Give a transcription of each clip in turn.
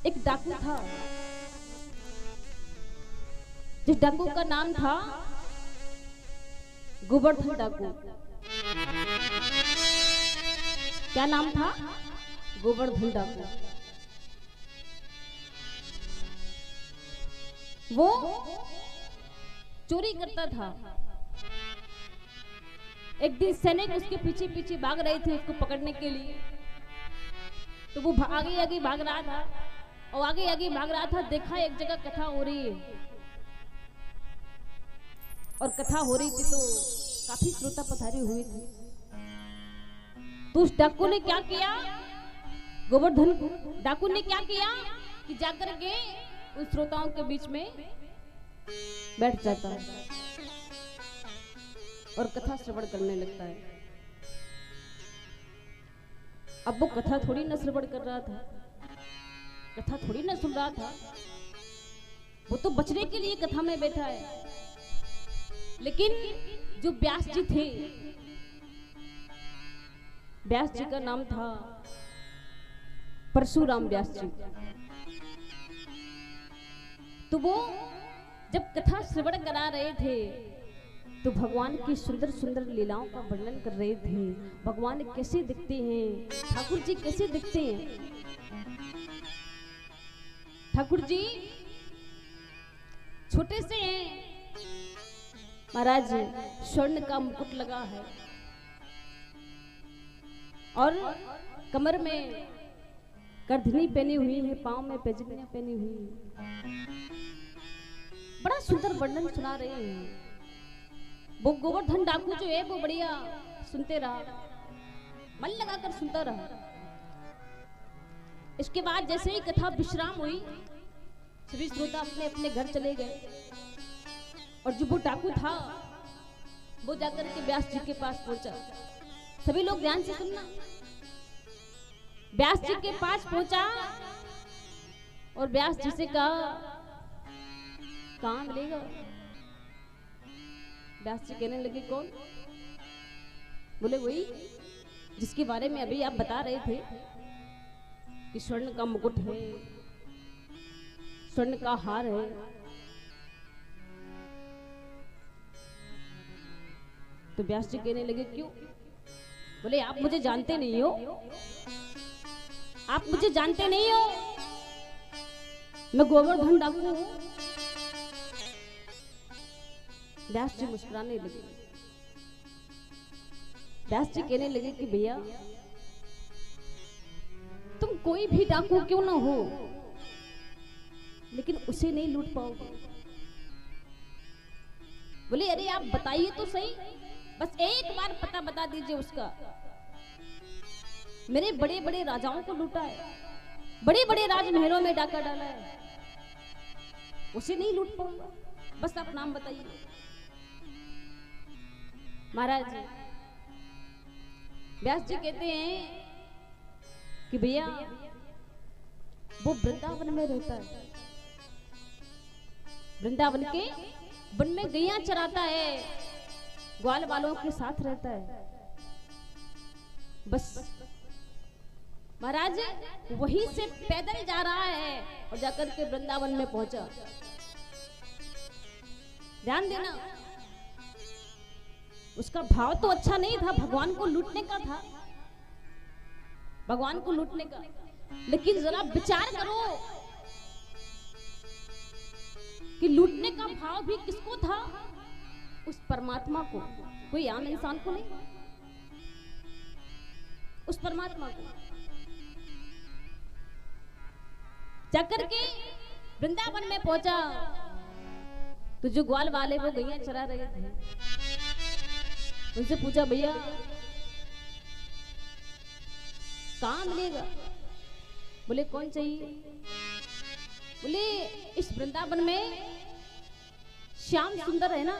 एक डाकू था, जिस डाकू का नाम था गोवर्धन डाकू। क्या नाम था? गोवर्धन डाकू। वो चोरी करता था। एक दिन सैनिक उसके पीछे पीछे भाग रहे थे उसको पकड़ने के लिए। तो वो आगे आगे भाग रहा था और आगे आगे भाग रहा था। देखा एक जगह कथा हो रही है और कथा हो रही थी तो काफी श्रोता पधारे हुए थे। तो उस डाकू ने क्या किया, गोवर्धन डाकू ने क्या किया कि जाकर के उन श्रोताओं के बीच में बैठ जाता है और कथा श्रवण करने लगता है। अब वो कथा थोड़ी न श्रवण कर रहा था, कथा थोड़ी न सुन रहा था, वो तो बचने के लिए कथा में बैठा है। लेकिन जो व्यास जी थे, व्यास जी का नाम था परशुराम व्यास जी। तो वो जब कथा श्रवण करा रहे थे तो भगवान की सुंदर सुंदर लीलाओं का वर्णन कर रहे थे। भगवान कैसे दिखते हैं, ठाकुर जी कैसे दिखते हैं। ठाकुर जी छोटे से हैं, महाराज स्वर्ण का मुकुट लगा है और कमर में करधनी पहनी हुई है, पांव में पैजनियां पहनी हुई है। बड़ा सुंदर वर्णन सुना रहे हैं। वो गोवर्धन डाकू जो है वो बढ़िया सुनते रहा, मन लगाकर सुनता रहा। इसके बाद जैसे ही कथा विश्राम हुई, सभी श्रोता अपने अपने घर चले गए और जो वो डाकू था वो जाकर के व्यास जी के पास पहुंचा। सभी लोग ध्यान से सुनना। व्यास जी के पास पहुंचा और व्यास जी से कहा, कहां मिलेगा? व्यास जी कहने लगे, कौन? बोले वही जिसके बारे में अभी आप बता रहे थे कि स्वर्ण का मुकुट है, स्वर्ण का हार है। तो व्यास जी कहने लगे, क्यों? बोले आप मुझे जानते नहीं हो, आप मुझे जानते नहीं हो, मैं गोवर्धन डाकू हूं। व्यास जी मुस्कुराने लगे। व्यास जी कहने लगे कि भैया तुम कोई भी डाकू क्यों ना हो, लेकिन उसे नहीं लूट पाओगे। बोले अरे आप बताइए तो सही, बस एक बार पता बता दीजिए उसका। मेरे बड़े बड़े राजाओं को लूटा है, बड़े बड़े राजमहलों में डाका डाला है, उसे नहीं लूट पाऊंगा, बस आप नाम बताइए। महाराज व्यास जी कहते हैं कि भैया वो वृंदावन में रहता है, वृंदावन के वन में गैया चराता है, ग्वाल वालों के साथ रहता है। बस महाराज वहीं से पैदल जा रहा है और जाकर के वृंदावन में पहुंचा। ध्यान देना, उसका भाव तो अच्छा नहीं था, भगवान को लूटने का था, भगवान को लूटने का। लेकिन जरा विचार करो कि लूटने का भाव भी किसको था? उस परमात्मा को, कोई आम इंसान को नहीं, उस परमात्मा को। जाकर के वृंदावन में पहुंचा तो जो ग्वाल वाले वो गैया चरा रहे थे, उनसे पूछा, भैया कहां मिलेगा? बोले कौन चाहिए? बोले इस वृंदावन में श्याम सुंदर है ना,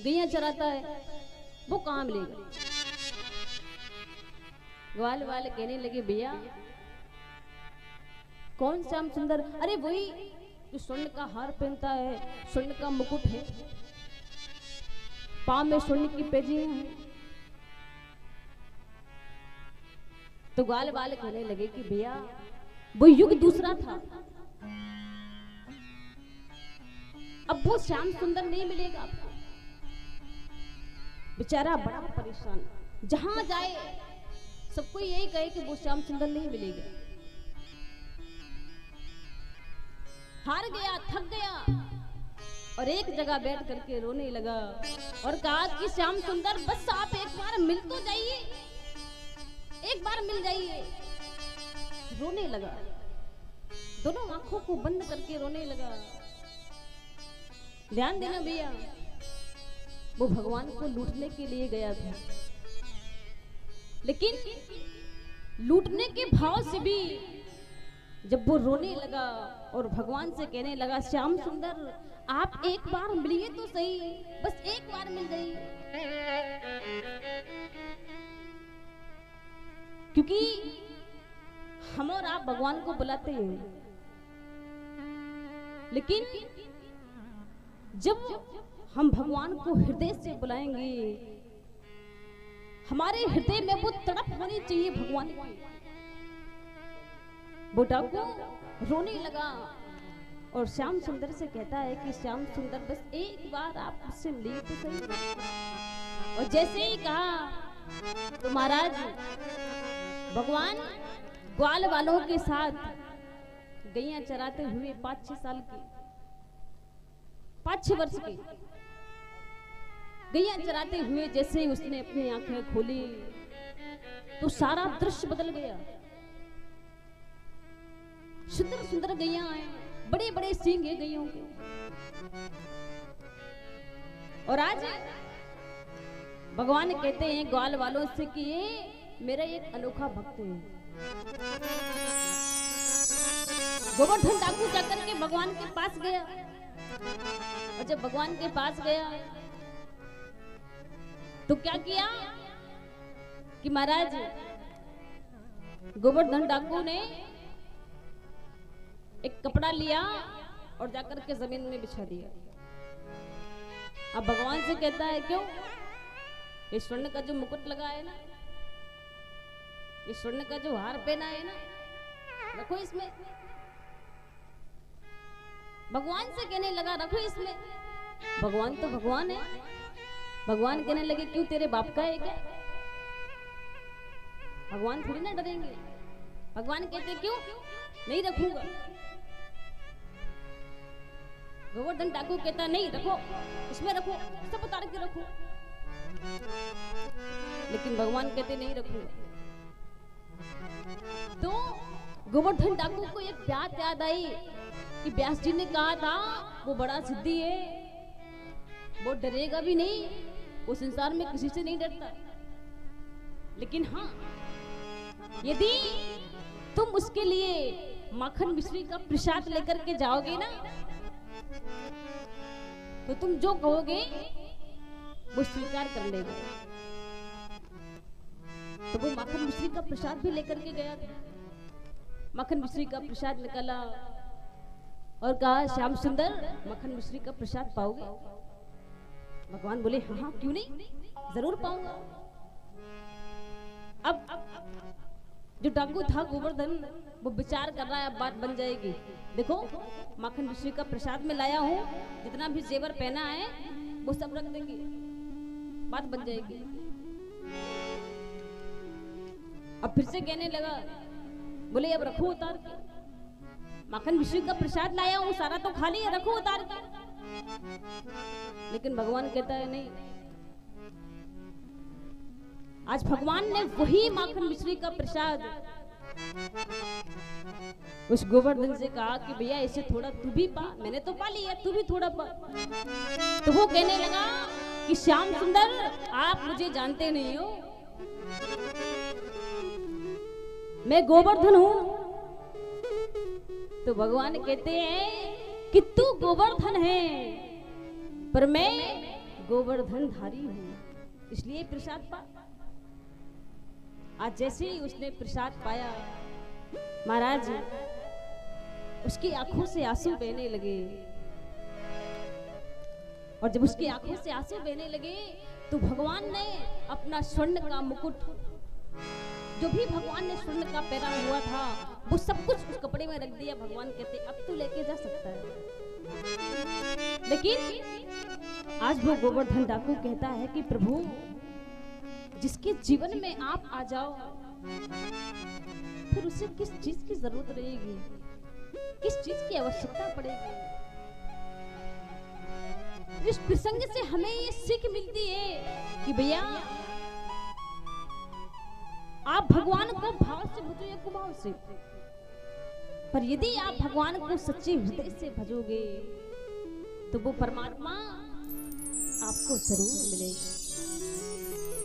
गैया चराता है, वो कहां मिलेगा? ग्वाल वाले कहने लगे, भैया कौन श्याम सुंदर? अरे वही जो स्वर्ण का हार पहनता है, स्वर्ण का मुकुट है, पांव में स्वर्ण की पैजियां हैं। तो ग्वाल वाले कहने लगे कि भैया वो युग दूसरा था। अब वो श्याम सुंदर नहीं मिलेगा आपको। बेचारा बड़ा परेशान, जहां जाए सबको यही कहे कि वो श्याम सुंदर नहीं मिलेगा। हार गया, थक गया और एक जगह बैठ करके रोने लगा और कहा कि श्याम सुंदर बस आप एक बार मिल तो जाइए, एक बार मिल जाइए। रोने लगा, दोनों आंखों को बंद करके रोने लगा। ध्यान देना भैया, वो भगवान को लूटने के लिए गया था, लेकिन लूटने के भाव से भी जब वो रोने लगा और भगवान से कहने लगा श्याम सुंदर आप एक बार मिलिए तो सही, बस एक बार मिल जाइए। क्योंकि हम और आप भगवान को बुलाते हैं, लेकिन जब हम भगवान को हृदय से बुलाएंगे, हमारे हृदय में वो तड़प होनी चाहिए भगवान की। वो डाकू रोने लगा और श्याम सुंदर से कहता है कि श्याम सुंदर बस एक बार आप मुझसे मिलिए तो सही। और जैसे ही कहा तो महाराज भगवान ग्वाल वालों के साथ गैया चराते हुए 5-6 साल के, 5-6 वर्ष के गैया चराते हुए जैसे ही उसने अपनी आंखें खोली तो सारा दृश्य बदल गया। सुंदर सुंदर गैया आए, बड़े बड़े सींग है गैयों के। और आज भगवान कहते हैं ग्वाल वालों से कि ये मेरा एक अनोखा भक्त है। गोवर्धन डाकू जाकर के भगवान के पास गया और जब भगवान के पास गया तो क्या किया कि महाराज गोवर्धन डाकू ने एक कपड़ा लिया और जाकर के जमीन में बिछा दिया। अब भगवान से कहता है क्यों, ये स्वर्ण का जो मुकुट लगा है ना, ये स्वर्ण का जो हार पहना है ना, रखो इसमें। भगवान से कहने लगा रखो इसमें। भगवान तो भगवान है। भगवान कहने लगे क्यों, तेरे बाप का है क्या? भगवान थोड़ी ना डरेंगे। भगवान कहते क्यों, नहीं रखूंगा। गोवर्धन डाकू कहता नहीं रखो, इसमें रखो, सब उतार के रखो। लेकिन भगवान कहते नहीं रखूंगा। तो गोवर्धन डाकू को एक बात याद आई कि व्यास जी ने कहा था वो बड़ा सिद्धि है, वो डरेगा भी नहीं, वो संसार में किसी से नहीं डरता। लेकिन हाँ, यदि तुम उसके लिए माखन मिश्री का प्रसाद लेकर के जाओगे ना, तो तुम जो कहोगे वो स्वीकार कर लेगा। तो वो माखन मिश्री का प्रसाद भी लेकर के गया था। माखन मिश्री का प्रसाद निकाला और कहा श्याम सुंदर माखन मिश्री का प्रसाद पाओगे? भगवान बोले हाँ हाँ क्यों नहीं, जरूर पाऊंगा। अब जो डाकू था गोवर्धन, वो विचार कर रहा है अब बात बन जाएगी। देखो माखन मिश्री का प्रसाद में लाया हूँ, जितना भी जेवर पहना है वो सब रख देंगे, बात बन जाएगी। अब फिर से कहने लगा, बोले अब रखो उतार के, माखन मिश्री का प्रसाद लाया हूँ, सारा तो खाली है, रखो उतार के। लेकिन भगवान कहता है नहीं। आज भगवान ने वही माखन मिश्री का प्रसाद उस गोवर्धन से कहा कि भैया इसे थोड़ा तू भी पा, मैंने तो पा लिया, तू भी थोड़ा पा। तो वो कहने लगा कि श्याम सुंदर आप मुझे जानते नहीं हो, मैं गोवर्धन हूं। तो भगवान कहते हैं कि तू गोवर्धन है पर मैं गोवर्धन धारी हूं, इसलिए प्रसाद पा। आज जैसे ही उसने प्रसाद पाया महाराज, उसकी आंखों से आंसू बहने लगे। और जब उसकी आंखों से आंसू बहने लगे तो भगवान ने अपना स्वर्ण का मुकुट, जो भी भगवान ने स्वर्ण का पहना हुआ था, वो सब कुछ उस खोपड़ी में रख दिया, भगवान कहते अब तू लेके जा सकता है। लेकिन आज वो गोवर्धन डाकू कहता है कि प्रभु, जिसके जीवन में आप आ जाओ फिर उसे किस चीज की जरूरत रहेगी, किस चीज की आवश्यकता पड़ेगी। इस प्रसंग से हमें ये सीख मिलती है कि भैया आप भगवान को भाव से भजो या कुभाव से, पर यदि आप भगवान को सच्चे हृदय से भजोगे तो वो परमात्मा आपको जरूर मिलेगा।